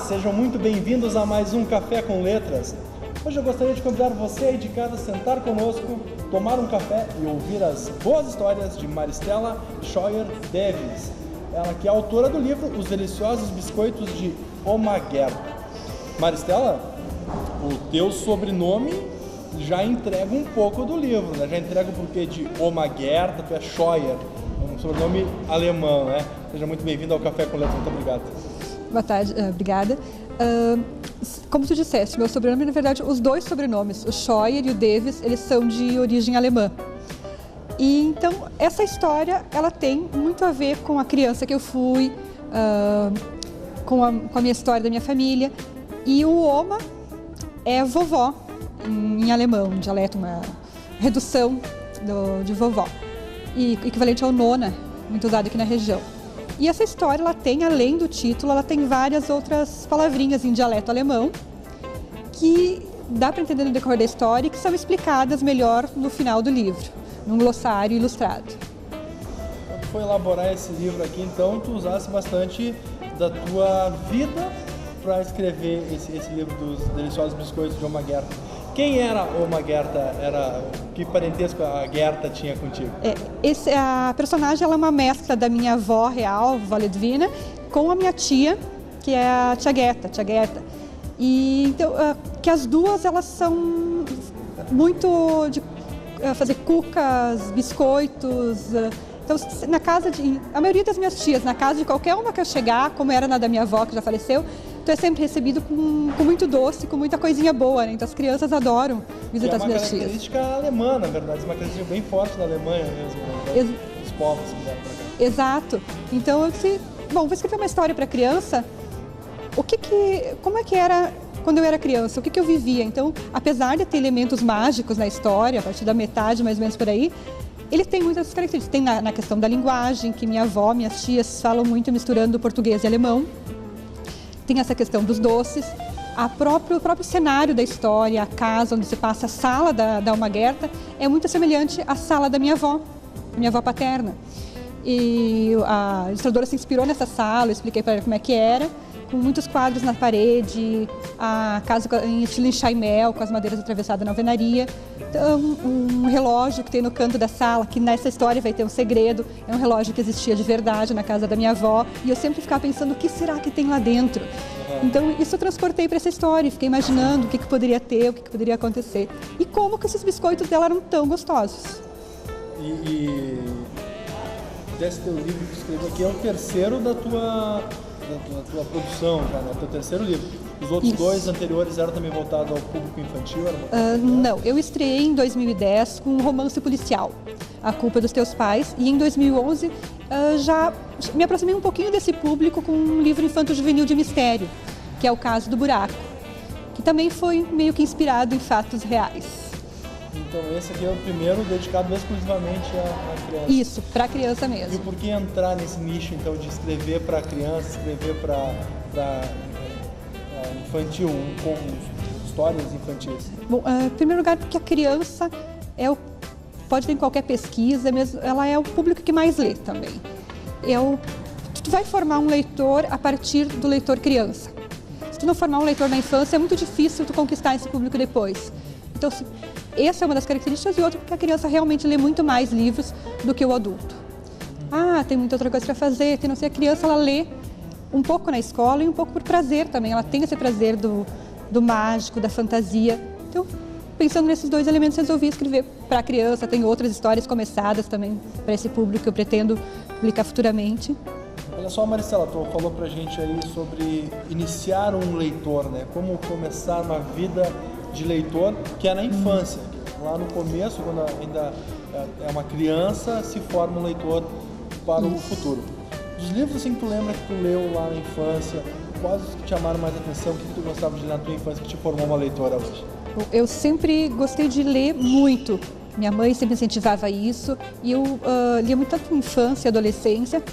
sejam muito bem-vindos a mais um Café com Letras. Hoje eu gostaria de convidar você aí de casa a sentar conosco, tomar um café e ouvir as boas histórias de Maristela Scheuer Davis. Ela que é autora do livro Os Deliciosos Biscoitos de Oma Gerta. Maristela, o teu sobrenome já entrega um pouco do livro, né? Já entrega o porquê de Oma Gerta, tu é Scheuer, um sobrenome alemão, né? Seja muito bem-vindo ao Café com Letras, muito obrigado. Boa tarde, obrigada. Como tu disseste, meu sobrenome, na verdade, os dois sobrenomes, o Scheuer e o Davis, eles são de origem alemã. E então, essa história, ela tem muito a ver com a criança que eu fui, com a minha história da minha família. E o Oma é vovó, em alemão, um dialeto, uma redução de vovó. E equivalente ao nona, muito usado aqui na região. E essa história, ela tem, além do título, ela tem várias outras palavrinhas em dialeto alemão que dá para entender no decorrer da história e que são explicadas melhor no final do livro, num glossário ilustrado. Quando foi elaborar esse livro aqui, então, tu usasse bastante da tua vida para escrever esse livro dos Deliciosos Biscoitos de Oma Gerta. Quem era Oma Gerta? Que parentesco a Gerta tinha contigo? A personagem, ela é uma mescla da minha avó real, vó Ledvina, com a minha tia, que é a tia Gerta. E então, que as duas, elas são muito de fazer cucas, biscoitos. Então, a maioria das minhas tias, na casa de qualquer uma que eu chegar, como era na da minha avó, que já faleceu, então é sempre recebido com muito doce, com muita coisinha boa, né? Então as crianças adoram visitar as minhas tias. É uma característica alemã, na verdade, é uma característica bem forte da Alemanha mesmo, né? Os povos que vieram para cá. Exato. Então eu disse, bom, vou escrever uma história para criança. Como é que era quando eu era criança? O que eu vivia? Então, apesar de ter elementos mágicos na história, a partir da metade, mais ou menos por aí, ele tem muitas características. Tem na questão da linguagem, que minha avó, minhas tias falam muito misturando português e alemão. Tem essa questão dos doces, o próprio cenário da história, a casa onde se passa, a sala da Oma Gerta, é muito semelhante à sala da minha avó paterna. E a ilustradora se inspirou nessa sala, eu expliquei para ela como é que era, com muitos quadros na parede, a casa em estilo enxaimel, com as madeiras atravessadas na alvenaria. Então, um relógio que tem no canto da sala, que nessa história vai ter um segredo, é um relógio que existia de verdade na casa da minha avó, e eu sempre ficava pensando, o que será que tem lá dentro? Então, isso eu transportei para essa história, fiquei imaginando o que poderia ter, o que poderia acontecer. E como que esses biscoitos dela eram tão gostosos. E desse teu livro que tu escreveu aqui, é o terceiro da tua produção, cara, né? Teu terceiro livro. Os outros dois anteriores eram também voltados ao público infantil? Não, eu estreiei em 2010 com um romance policial, A Culpa dos Teus Pais, e em 2011 já me aproximei um pouquinho desse público com um livro infanto-juvenil de mistério, que é O Caso do Buraco, que também foi meio que inspirado em fatos reais. Então esse aqui é o primeiro dedicado exclusivamente à criança. Isso, para criança mesmo. E por que entrar nesse nicho então de escrever para criança, escrever para infantil, com histórias infantis? Bom, em primeiro lugar, porque a criança pode ter em qualquer pesquisa, mesmo, ela é o público que mais lê também. Tu vai formar um leitor a partir do leitor criança. Se tu não formar um leitor na infância, é muito difícil tu conquistar esse público depois. Então, essa é uma das características, e outra porque a criança realmente lê muito mais livros do que o adulto. Tem muita outra coisa para fazer, tem não sei, a criança ela lê um pouco na escola e um pouco por prazer também, ela tem esse prazer do mágico, da fantasia. Então, pensando nesses dois elementos, resolvi escrever para a criança. Tem outras histórias começadas também para esse público que eu pretendo publicar futuramente. Olha só, Maristela, tu falou pra gente aí sobre iniciar um leitor, né? Como começar uma vida de leitor, que é na infância. Lá no começo, quando ainda é uma criança, se forma um leitor para o futuro. Dos livros assim, que tu lembra que tu leu lá na infância, quais que te chamaram mais atenção, o que tu gostava de ler na tua infância que te formou uma leitora hoje? Eu sempre gostei de ler muito. Minha mãe sempre incentivava isso, e eu lia muito tanto na infância e adolescência.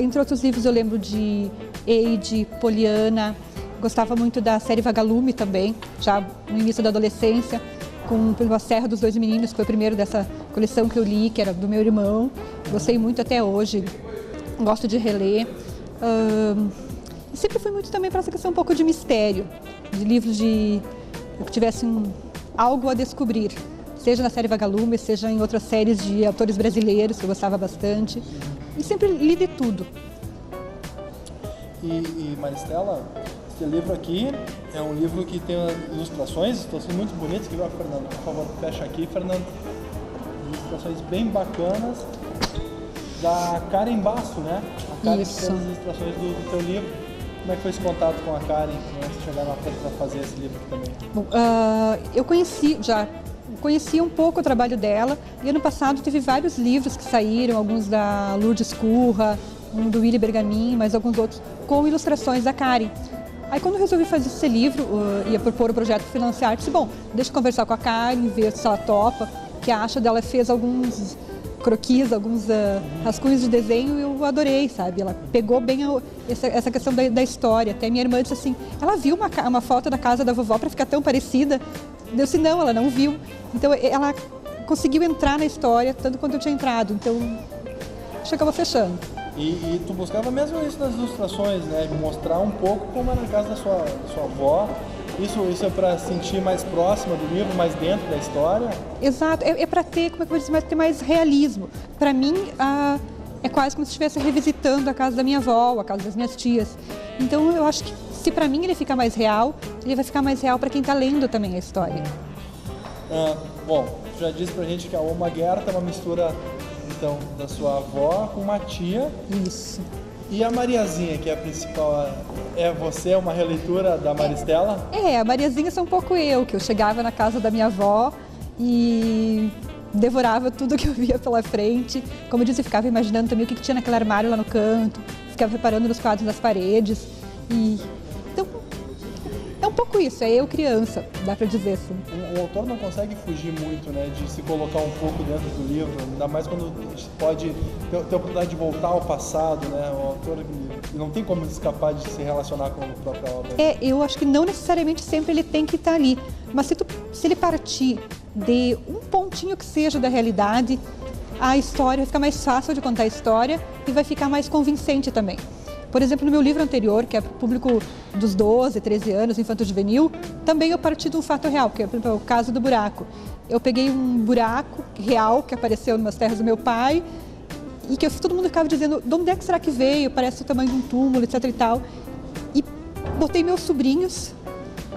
Entre outros livros eu lembro de Eide, Poliana, gostava muito da série Vagalume também, já no início da adolescência, com A Serra dos Dois Meninos, que foi o primeiro dessa coleção que eu li, que era do meu irmão. Gostei muito até hoje, gosto de reler. E sempre fui muito também para essa questão um pouco de mistério, de livros que tivessem algo a descobrir, seja na série Vagalume, seja em outras séries de autores brasileiros que eu gostava bastante. E sempre li de tudo. E Maristela, esse livro aqui é um livro que tem ilustrações, estão sendo muito bonitas. Aqui, Fernando, por favor, fecha aqui, Fernando. Ilustrações bem bacanas da Karen Basso, né? A Karen que fez as ilustrações do teu livro. Como é que foi esse contato com a Karen, antes de chegar na frente para fazer esse livro aqui também? Bom, eu conhecia um pouco o trabalho dela, e ano passado teve vários livros que saíram, alguns da Lourdes Curra, um do Willy Bergamin, mas alguns outros com ilustrações da Karen. Aí quando eu resolvi fazer esse livro, ia propor o projeto Financiar, disse, bom, deixa eu conversar com a Karen, ver se ela topa, o que acha dela. Fez alguns croquis, alguns rascunhos de desenho, e eu adorei, sabe? Ela pegou bem essa questão da história. Até minha irmã disse assim, ela viu uma foto da casa da vovó para ficar tão parecida? Eu disse, não, ela não viu. Então ela conseguiu entrar na história tanto quanto eu tinha entrado, então acho que acabou fechando. E tu buscava mesmo isso nas ilustrações, né? Mostrar um pouco como era a casa da sua avó. Isso é para sentir mais próxima do livro, mais dentro da história? Exato, é para ter, como é que eu vou dizer, ter mais realismo. Para mim, é quase como se estivesse revisitando a casa da minha avó, a casa das minhas tias. Então eu acho que se para mim ele fica mais real, ele vai ficar mais real para quem está lendo também a história. Bom, já disse pra gente que a Oma Gerta é uma mistura, então, da sua avó com uma tia. Isso. E a Mariazinha, que é a principal, você é uma releitura da Maristela? A Mariazinha é um pouco eu, que eu chegava na casa da minha avó e devorava tudo que eu via pela frente. Como eu disse, eu ficava imaginando também o que tinha naquele armário lá no canto, ficava reparando nos quadros das paredes. Então, é um pouco isso, é eu criança, dá pra dizer assim. O autor não consegue fugir muito, né, de se colocar um pouco dentro do livro, ainda mais quando pode ter a oportunidade de voltar ao passado, né? O autor não tem como escapar de se relacionar com a própria obra. Eu acho que não necessariamente sempre ele tem que estar ali, mas se ele partir de um pontinho que seja da realidade, a história vai ficar mais fácil de contar a história e vai ficar mais convincente também. Por exemplo, no meu livro anterior, que é público dos 12, 13 anos, infanto-juvenil, também eu parti de um fato real, que é, por exemplo, o caso do buraco. Eu peguei um buraco real que apareceu nas terras do meu pai e que todo mundo ficava dizendo, de onde é que será que veio? Parece o tamanho de um túmulo, etc e tal. E botei meus sobrinhos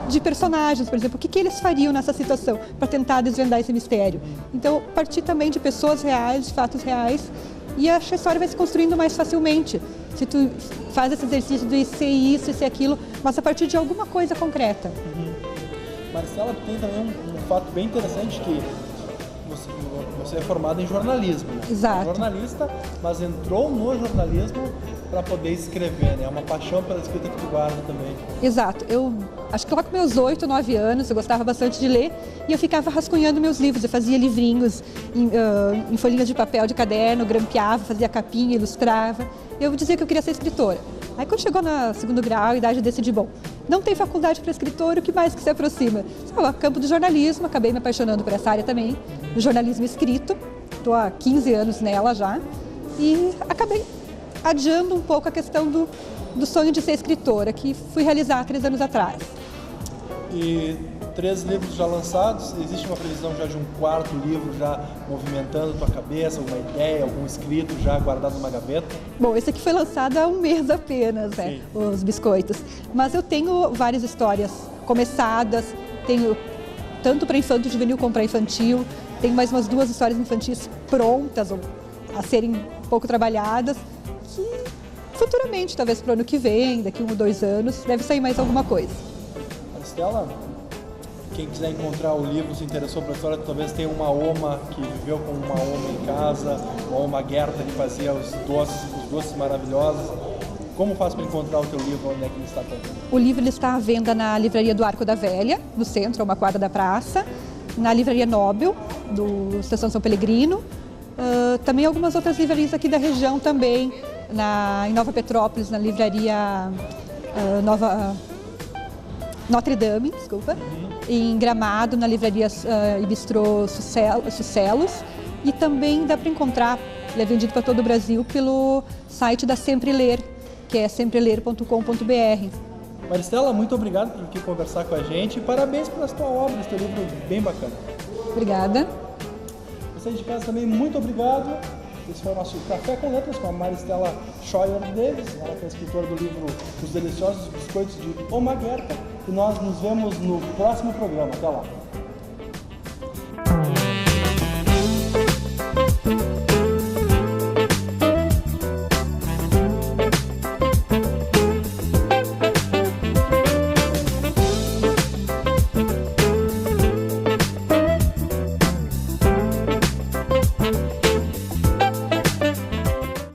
de personagens, por exemplo, o que eles fariam nessa situação para tentar desvendar esse mistério. Então, parti também de pessoas reais, de fatos reais, e a história vai se construindo mais facilmente. Se tu faz esse exercício de ser isso e ser aquilo, mas a partir de alguma coisa concreta. Maristela, tem também um fato bem interessante, que você é formada em jornalismo. Né? Exato. É jornalista, mas entrou no jornalismo para poder escrever, né? É uma paixão pela escrita que tu guarda também. Exato. Eu acho que lá com meus 8, 9 anos, eu gostava bastante de ler e eu ficava rascunhando meus livros. Eu fazia livrinhos em folhinhas de papel de caderno, grampeava, fazia capinha, ilustrava. Eu dizia que eu queria ser escritora. Aí quando chegou no segundo grau, a idade, eu decidi, bom, não tem faculdade para escritor, o que mais que se aproxima? O campo do jornalismo, acabei me apaixonando por essa área também, do jornalismo escrito. Estou há 15 anos nela já e acabei adiando um pouco a questão do sonho de ser escritora, que fui realizar 3 anos atrás. E 3 livros já lançados, existe uma previsão já de um 4º livro já movimentando tua cabeça, alguma ideia, algum escrito já guardado numa gaveta? Bom, esse aqui foi lançado há um mês apenas, né, os biscoitos. Mas eu tenho várias histórias começadas, tenho tanto para infanto juvenil como para infantil, tenho mais umas 2 histórias infantis prontas a serem um pouco trabalhadas, que futuramente, talvez para o ano que vem, daqui 1 ou 2 anos, deve sair mais alguma coisa. Maristela, quem quiser encontrar o livro, se interessou pela história, talvez tenha uma Oma que viveu com uma Oma em casa, uma Oma Gerta que fazia os doces maravilhosos. Como faz para encontrar o teu livro? Onde é que ele está também? O livro ele está à venda na livraria do Arco da Velha, no centro, a uma quadra da praça, na livraria Nobel, do Estação São Pelegrino, também algumas outras livrarias aqui da região também, em Nova Petrópolis, na livraria Notre Dame, em Gramado, na livraria e bistrô Sucelos, e também dá para encontrar, ele é vendido para todo o Brasil pelo site da Sempre Ler, que é sempreler.com.br. Maristela, muito obrigado por vir conversar com a gente e parabéns pela sua obra, esse teu livro bem bacana. Obrigada. Você de casa também, muito obrigado. Esse foi o nosso Café com Letras com a Maristela Scheuer Davis, ela que é escritora do livro Os Deliciosos Biscoitos de Omaguerta. E nós nos vemos no próximo programa. Até lá.